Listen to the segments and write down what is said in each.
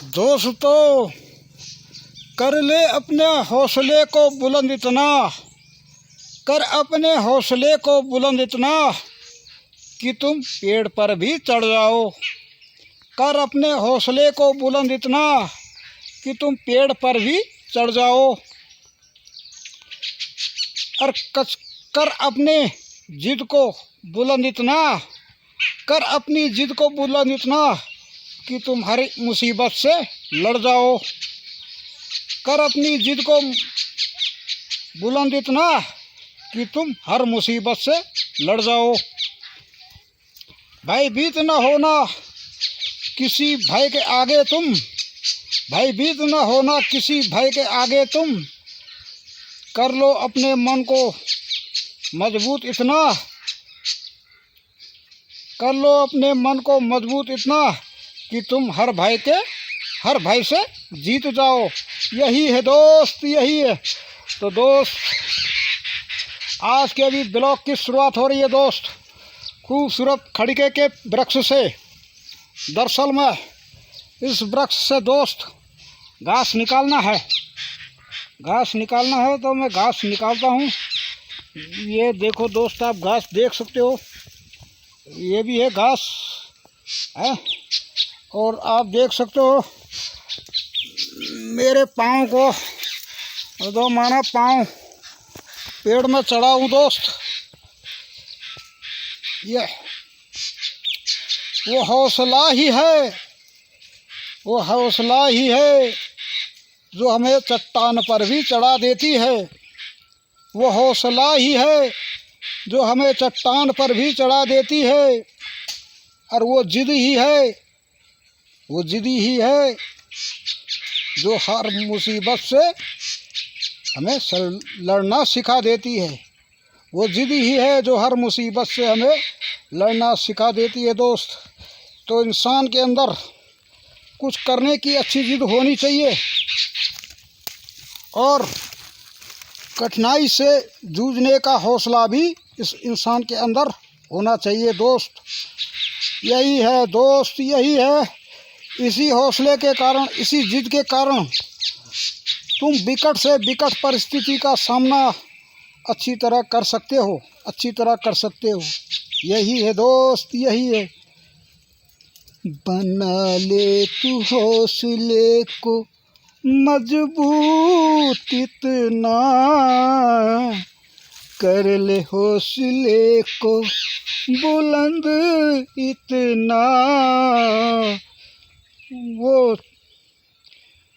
दोस्तों, कर ले अपने हौसले को बुलंद इतना, कर अपने हौसले को बुलंद इतना कि तुम पेड़ पर भी चढ़ जाओ। कर अपने हौसले को बुलंद इतना कि तुम पेड़ पर भी चढ़ जाओ। और कर अपने जिद को बुलंद इतना, कर अपनी जिद को बुलंद इतना कि तुम हर मुसीबत से लड़ जाओ। कर अपनी जिद को बुलंद इतना कि तुम हर मुसीबत से लड़ जाओ। भयभीत न होना किसी भय के आगे तुम, भयभीत न होना किसी भय के आगे तुम। कर लो अपने मन को मजबूत इतना, कर लो अपने मन को मजबूत इतना कि तुम हर भय से जीत जाओ। यही है दोस्त, यही है। तो दोस्त, आज के अभी ब्लॉग की शुरुआत हो रही है दोस्त, खूबसूरत खड़के के वृक्ष से। दरअसल में इस वृक्ष से दोस्त घास निकालना है, घास निकालना है तो मैं घास निकालता हूँ। ये देखो दोस्त, आप घास देख सकते हो, ये भी है घास है। और आप देख सकते हो मेरे पाँव को, दो माना पाँव पेड़ में चढ़ा हूँ दोस्त। ये वो हौसला ही है, वो हौसला ही है जो हमें चट्टान पर भी चढ़ा देती है। वो हौसला ही है जो हमें चट्टान पर भी चढ़ा देती है। और वो जिद ही है, वो जिद ही है जो हर मुसीबत से हमें लड़ना सिखा देती है। वो जिद ही है जो हर मुसीबत से हमें लड़ना सिखा देती है दोस्त। तो इंसान के अंदर कुछ करने की अच्छी जिद होनी चाहिए और कठिनाई से जूझने का हौसला भी इस इंसान के अंदर होना चाहिए दोस्त। यही है दोस्त, यही है। इसी हौसले के कारण, इसी जिद के कारण तुम विकट से विकट परिस्थिति का सामना अच्छी तरह कर सकते हो, अच्छी तरह कर सकते हो। यही है दोस्त, यही है। बना ले तू हौसले को मजबूत इतना, कर ले हौसले को बुलंद इतना।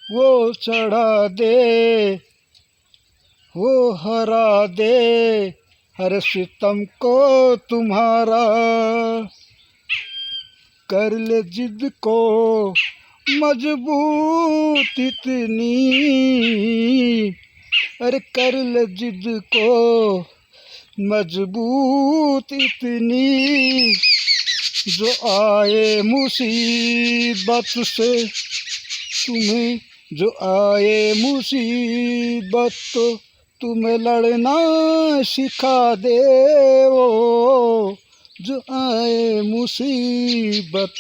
वो चढ़ा दे, वो हरा दे हर सितम को तुम्हारा। कर ले जिद को मजबूत इतनी, अरे कर ले जिद को मजबूत इतनी, जो आए मुसीबत से तुम्हें, जो आए मुसीबत तो तुम्हें लड़ना सिखा दे। वो जो आए मुसीबत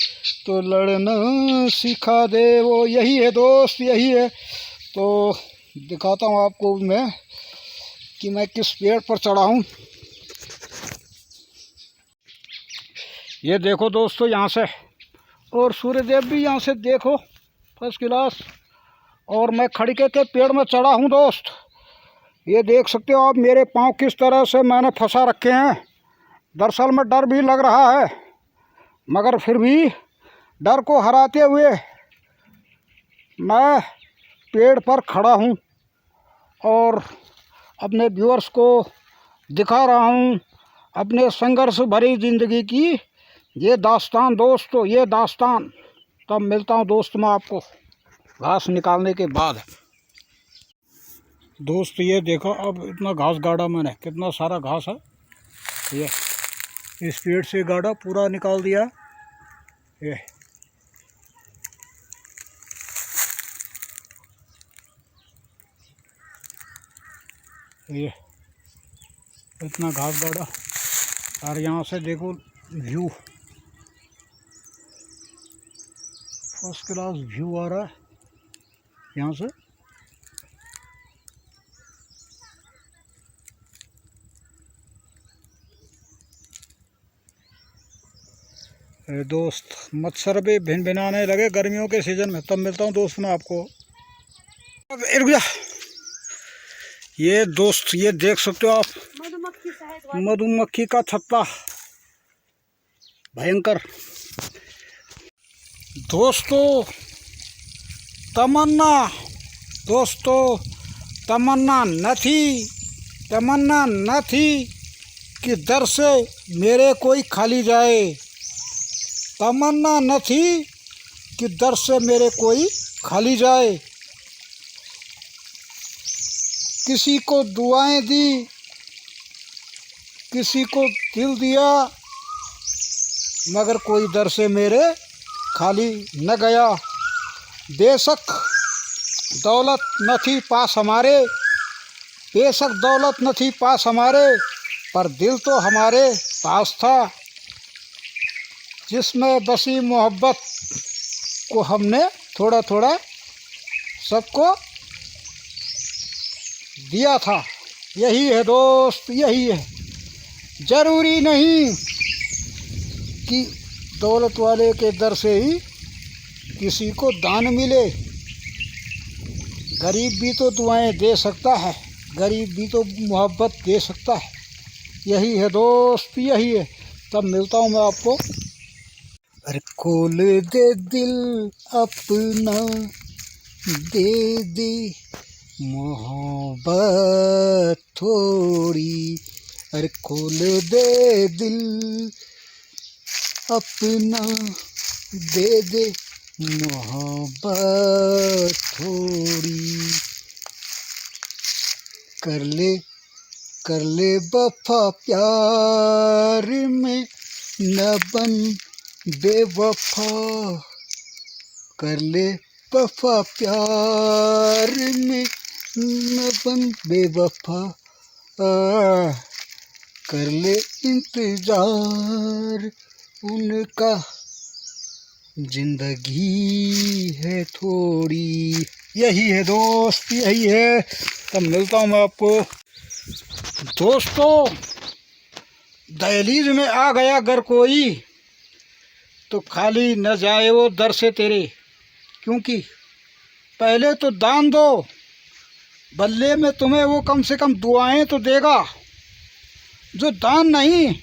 तो लड़ना सिखा दे वो। यही है दोस्त, यही है। तो दिखाता हूँ आपको मैं कि मैं किस पेड़ पर चढ़ा हूँ। ये देखो दोस्तों यहाँ से, और सूर्यदेव भी यहाँ से देखो, फर्स्ट क्लास। और मैं खड़के के पेड़ में चढ़ा हूँ दोस्त। ये देख सकते हो आप मेरे पाँव किस तरह से मैंने फंसा रखे हैं। दरअसल में डर भी लग रहा है, मगर फिर भी डर को हराते हुए मैं पेड़ पर खड़ा हूँ और अपने व्यूअर्स को दिखा रहा हूँ अपने संघर्ष भरी ज़िंदगी की ये दास्तान दोस्तों, ये दास्तान। तब मिलता हूँ दोस्त मैं आपको घास निकालने के बाद। दोस्त ये देखो, अब इतना घास गाड़ा मैंने, कितना सारा घास है। ये इस पेड़ से गाड़ा पूरा निकाल दिया। ये इतना घास गाड़ा। और यहाँ से देखो व्यू, फर्स्ट क्लास व्यू आ रहा है यहाँ से। दोस्त मच्छर भी भिन भिनाने लगे गर्मियों के सीज़न में। तब मिलता हूँ दोस्त मैं आपको। रुक जा। ये दोस्त ये देख सकते हो आप, मधुमक्खी का छत्ता, भयंकर। दोस्तों तमन्ना न थी कि दर से मेरे कोई खाली जाए। तमन्ना न थी कि दर से मेरे कोई खाली जाए। किसी को दुआएं दी, किसी को दिल दिया, मगर कोई दर से मेरे खाली न गया। बेशक दौलत न थी पास हमारे, पर दिल तो हमारे पास था, जिसमें बसी मोहब्बत को हमने थोड़ा थोड़ा सबको दिया था। यही है दोस्त, यही है। ज़रूरी नहीं कि दौलत वाले के दर से ही किसी को दान मिले। गरीब भी तो दुआएं दे सकता है, गरीब भी तो मोहब्बत दे सकता है। यही है दोस्त, यही है। तब मिलता हूँ मैं आपको। अरे खोल दे दिल अपना, दे दे मोहब्बत थोड़ी। अरे खोल दे दिल अपना, दे दे मोहब्बत थोड़ी। कर ले वफा प्यार में, न बन बेवफा। कर ले वफा प्यार में, न बन बेवफा। कर ले इंतजार उनका, जिंदगी है थोड़ी। यही है दोस्त, यही है। तब मिलता हूँ मैं आपको। दोस्तों दहलीज में आ गया अगर कोई, तो खाली न जाए वो दर से तेरे। क्योंकि पहले तो दान दो, बदले में तुम्हें वो कम से कम दुआएं तो देगा। जो दान नहीं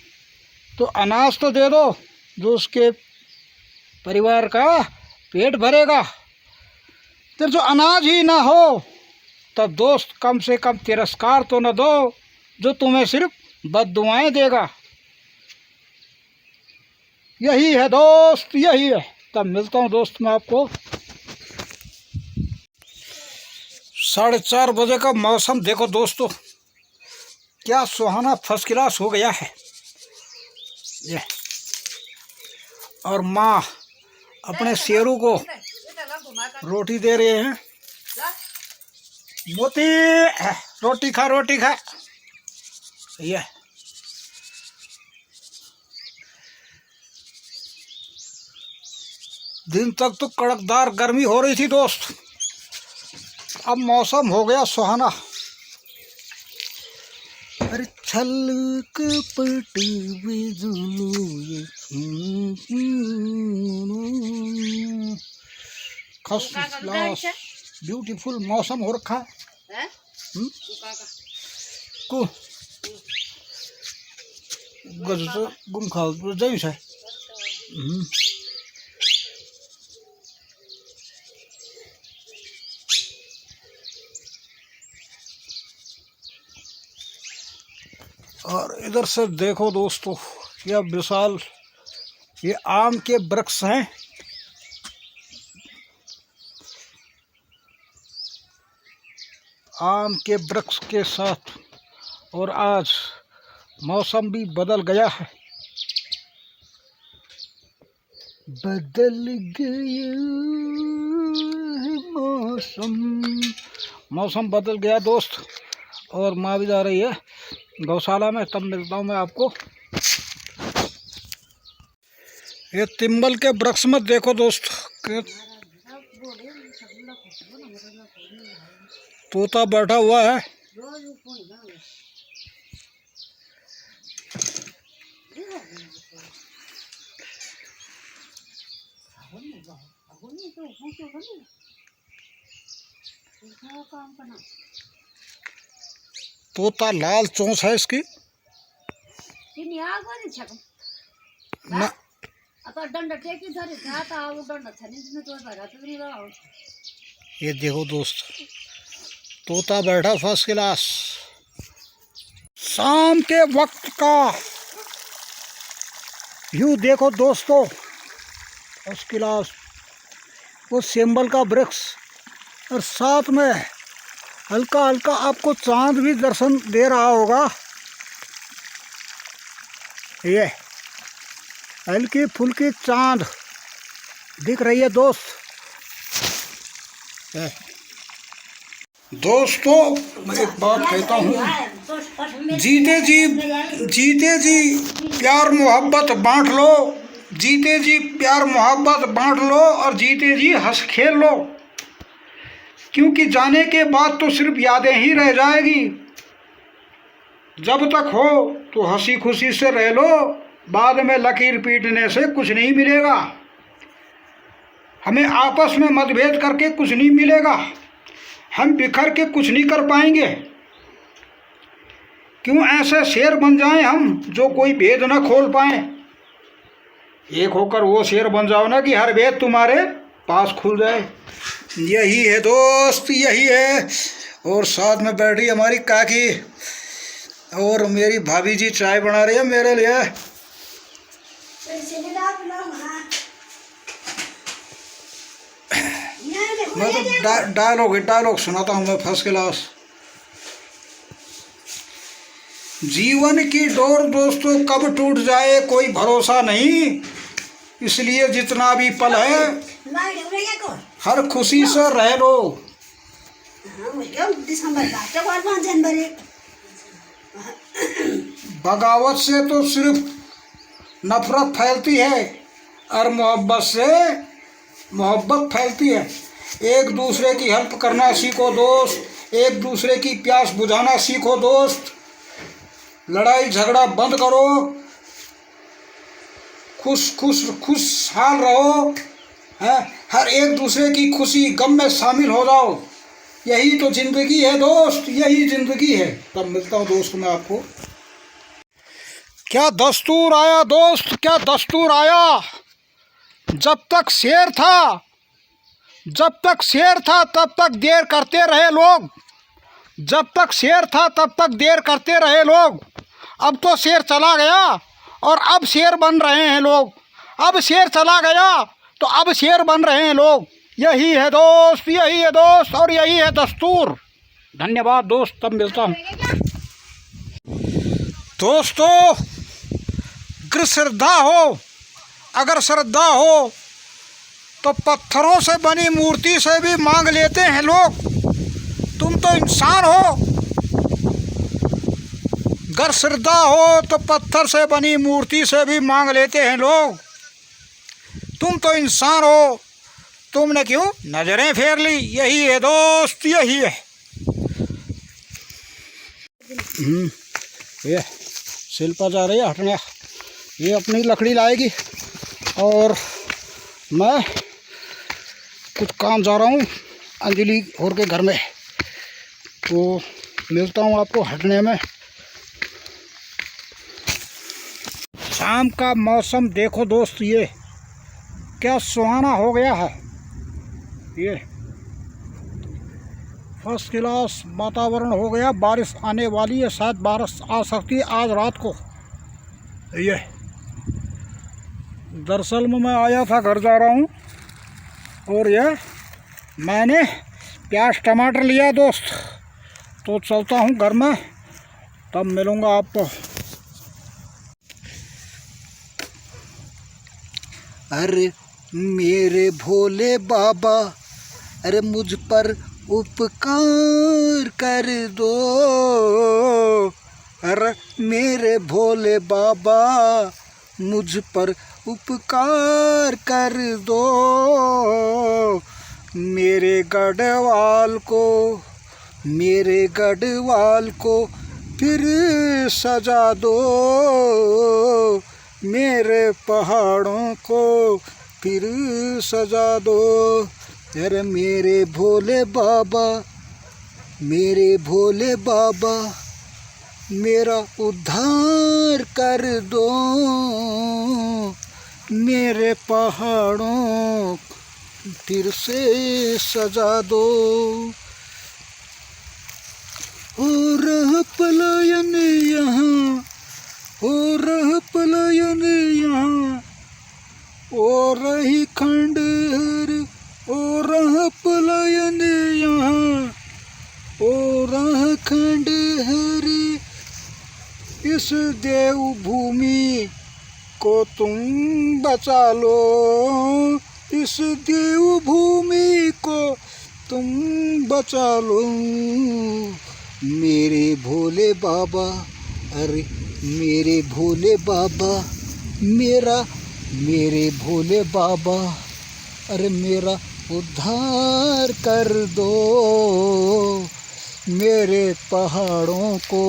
तो अनाज तो दे दो, जो उसके परिवार का पेट भरेगा। फिर जो अनाज ही ना हो, तब दोस्त कम से कम तिरस्कार तो न दो, जो तुम्हें सिर्फ बद्दुआएं देगा। यही है दोस्त, यही है। तब मिलता हूँ दोस्त मैं आपको। 4:30 बजे का मौसम देखो दोस्तों, क्या सुहाना फर्स्ट क्लास हो गया है ये। और माँ अपने शेरू को रोटी दे रहे हैं। मोती रोटी खा, रोटी खा। ये दिन तक तो कड़कदार गर्मी हो रही थी दोस्त, अब मौसम हो गया सुहाना। अरे छल कपट बिजुली, क्लास ब्यूटीफुल मौसम हो रखा है। को गुम खाओ जाइए है। और इधर से देखो दोस्तों, यह विशाल ये आम के वृक्ष हैं। आम के वृक्ष के साथ, और आज मौसम भी बदल गया है। बदल गया है मौसम बदल गया दोस्त। और माँ भी जा रही है गौशाला में। तब मिलता हूँ मैं आपको। ये तिम्बल के वृक्ष में देखो दोस्त, कि तोता बैठा हुआ है। तोता लाल चोंच है इसकी ना। ये देखो दोस्त, तोता बैठा फर्स्ट क्लास। शाम के वक्त का व्यू देखो दोस्तों, फर्स्ट क्लास। वो सिंबल का वृक्ष और साथ में हल्का हल्का आपको चांद भी दर्शन दे रहा होगा। ये हल्की फुल्की चांद दिख रही है दोस्त। दोस्तों मैं एक बात कहता हूँ, जीते जी प्यार मोहब्बत बांट लो, जीते जी प्यार मोहब्बत बांट लो और जीते जी हंस खेल लो, क्योंकि जाने के बाद तो सिर्फ यादें ही रह जाएगी। जब तक हो तो हंसी खुशी से रह लो, बाद में लकीर पीटने से कुछ नहीं मिलेगा। हमें आपस में मतभेद करके कुछ नहीं मिलेगा, हम बिखर के कुछ नहीं कर पाएंगे। क्यों ऐसे शेर बन जाएं हम जो कोई भेद न खोल पाए। एक होकर वो शेर बन जाओ ना कि हर भेद तुम्हारे पास खुल जाए। यही है दोस्त, यही है। और साथ में बैठी हमारी काकी और मेरी भाभी जी चाय बना रही है मेरे लिए। मैं तो डायलॉग सुनाता हूँ मैं फर्स्ट क्लास। जीवन की डोर दोस्तों कब टूट जाए कोई भरोसा नहीं, इसलिए जितना भी पल है हर खुशी से रह लो। बगावत से तो सिर्फ नफरत फैलती है और मोहब्बत से मोहब्बत फैलती है। एक दूसरे की हेल्प करना सीखो दोस्त, एक दूसरे की प्यास बुझाना सीखो दोस्त। लड़ाई झगड़ा बंद करो, खुशहाल रहो, है हर एक दूसरे की खुशी गम में शामिल हो जाओ। यही तो जिंदगी है दोस्त, यही जिंदगी है। तब मिलता हूँ दोस्त मैं आपको। क्या दस्तूर आया दोस्त, क्या दस्तूर आया। जब तक शेर था तब तक देर करते रहे लोग, जब तक शेर था तब तक देर करते रहे लोग। अब तो शेर चला गया और अब शेर बन रहे हैं लोग। अब शेर चला गया तो अब शेर बन रहे हैं लोग। यही है दोस्त, यही है दोस्त और यही है दस्तूर। धन्यवाद दोस्त, तब मिलता हूँ दोस्तों। अगर श्रद्धा हो तो पत्थरों से बनी मूर्ति से भी मांग लेते हैं लोग। तुम तो इंसान हो। अगर श्रद्धा हो तो पत्थर से बनी मूर्ति से भी मांग लेते हैं लोग। तुम तो इंसान हो, तुमने क्यों नजरें फेर ली। यही है दोस्त, यही है। ये शिल्पा जा रही है हटने, ये अपनी लकड़ी लाएगी और मैं कुछ काम जा रहा हूँ अंजलि और के घर में। तो मिलता हूँ आपको हटने में। शाम का मौसम देखो दोस्त, ये क्या सुहाना हो गया है। ये फर्स्ट क्लास वातावरण हो गया। बारिश आने वाली है, शायद बारिश आ सकती है आज रात को। ये दरअसल में मैं आया था, घर जा रहा हूँ और ये मैंने प्याज टमाटर लिया दोस्त। तो चलता हूँ घर में, तब मिलूँगा आपको। अरे मेरे भोले बाबा, अरे मुझ पर उपकार कर दो। अरे मेरे भोले बाबा, मुझ पर उपकार कर दो, मेरे गढ़वाल को, मेरे गढ़वाल को फिर सजा दो, मेरे पहाड़ों को फिर सजा दो। अरे मेरे भोले बाबा, मेरे भोले बाबा, मेरा उद्धार कर दो, मेरे पहाड़ों फिर से सजा दो। हो रहा पलायन यहाँ, हो रहा पलायन यहाँ, ओ रही खंडहर, ओ रहा पलायन यहाँ, ओ रहा खंडहर। इस देवभूमि को तुम बचा लो, इस देवभूमि को तुम बचा लो, मेरे भोले बाबा। अरे मेरे भोले बाबा, मेरे भोले बाबा, अरे मेरा उद्धार कर दो, मेरे पहाड़ों को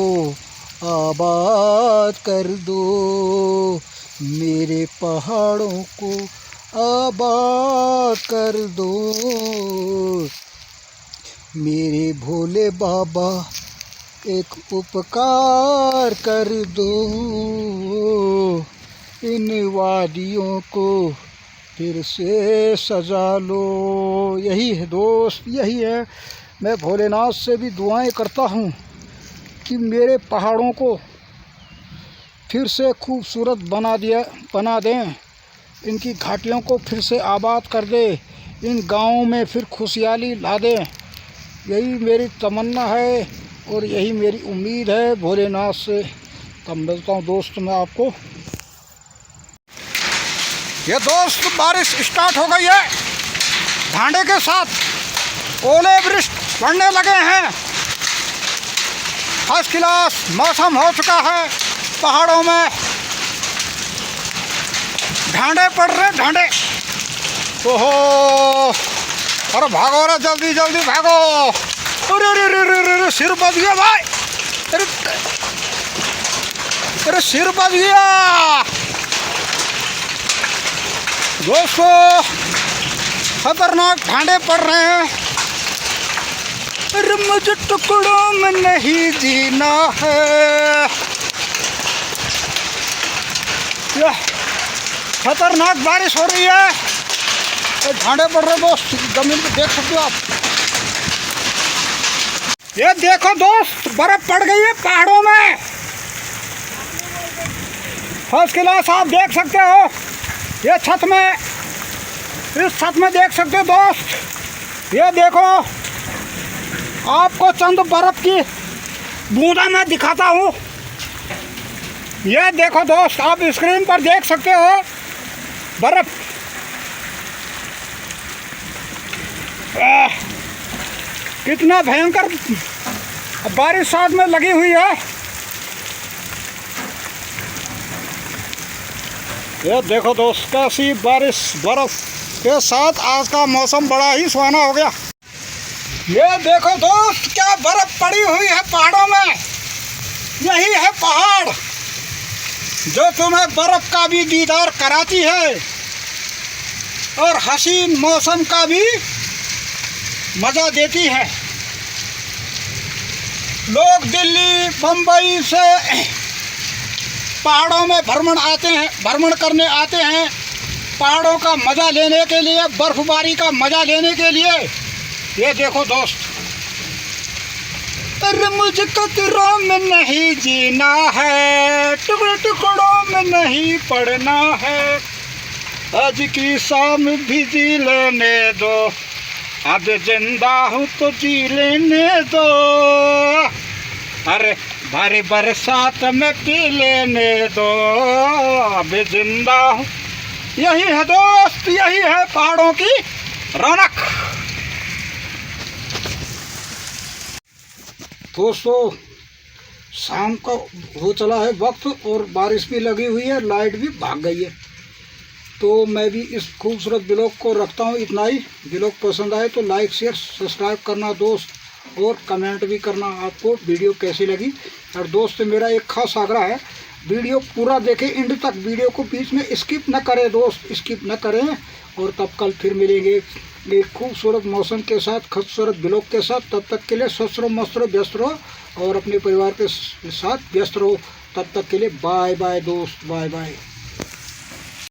आबाद कर दो, मेरे पहाड़ों को आबाद कर दो, मेरे भोले बाबा एक उपकार कर दो, इन वादियों को फिर से सजा लो। यही है दोस्त, यही है। मैं भोलेनाथ से भी दुआएं करता हूँ कि मेरे पहाड़ों को फिर से खूबसूरत बना दें, इनकी घाटियों को फिर से आबाद कर दे, इन गाँवों में फिर खुशहाली ला दें। यही मेरी तमन्ना है और यही मेरी उम्मीद है भोलेनाथ से। तब मिलता हूँ दोस्त मैं आपको। ये दोस्त बारिश स्टार्ट हो गई है, भांडे के साथ ओले वृष्टि पड़ने लगे हैं, फर्स्ट क्लास मौसम हो चुका है। पहाड़ों में ढांडे पड़ रहे, ढांडे। ओहो, अरे भागो रे, जल्दी जल्दी भागो। अरे अरे अरे अरे सिर बच गया भाई, अरे अरे सिर बच गया दोस्तों, खतरनाक ढांडे पड़ रहे हैं। अरे मुझे टुकड़ों में नहीं जीना है, खतरनाक बारिश हो रही है, ढांडे पड़ रहे दोस्त, जमीन पे देख सकते हो आप। ये देखो दोस्त, बर्फ पड़ गई है पहाड़ों में, फर्स्ट क्लास आप देख सकते हो। ये छत में, इस छत में देख सकते हो दोस्त। ये देखो, आपको चंद बर्फ की बूंदा मैं दिखाता हूँ। ये देखो दोस्त, आप स्क्रीन पर देख सकते हो बर्फ। कितना भयंकर बारिश साथ में लगी हुई है। ये देखो दोस्त, कैसी बारिश बर्फ के साथ आज का मौसम बड़ा ही सुहाना हो गया। ये देखो दोस्त, क्या बर्फ पड़ी हुई है पहाड़ों में। यही है पहाड़ जो तुम्हें बर्फ का भी दीदार कराती है और हसीन मौसम का भी मज़ा देती है। लोग दिल्ली बम्बई से पहाड़ों में भ्रमण करने आते हैं, पहाड़ों का मज़ा लेने के लिए, बर्फबारी का मज़ा लेने के लिए। ये देखो दोस्त, अरे मुझे कतरों में नहीं जीना है, टुकड़े टुकड़ों में नहीं पड़ना है, आज की शाम भी जी लेने दो, अब जिंदा हूँ तो जी लेने दो, अरे भारी बरसात में पी लेने दो, अब जिंदा हूँ। यही है दोस्त, यही है पहाड़ों की रौनक। दोस्तों, शाम का हो चला है वक्त और बारिश भी लगी हुई है, लाइट भी भाग गई है। तो मैं भी इस खूबसूरत ब्लॉग को रखता हूँ इतना ही। ब्लॉग पसंद आए तो लाइक शेयर सब्सक्राइब करना दोस्त, और कमेंट भी करना आपको वीडियो कैसी लगी। और दोस्त मेरा एक खास आग्रह है, वीडियो पूरा देखें एंड तक, वीडियो को बीच में स्किप न करें दोस्त, स्किप न करें। और तब कल फिर मिलेंगे एक खूबसूरत मौसम के साथ, खूबसूरत ब्लॉग के साथ। तब तक के लिए स्वस्थ रहो, मस्त रहो, व्यस्त रहो और अपने परिवार के साथ व्यस्त रहो। तब तक के लिए बाय बाय दोस्त, बाय बाय।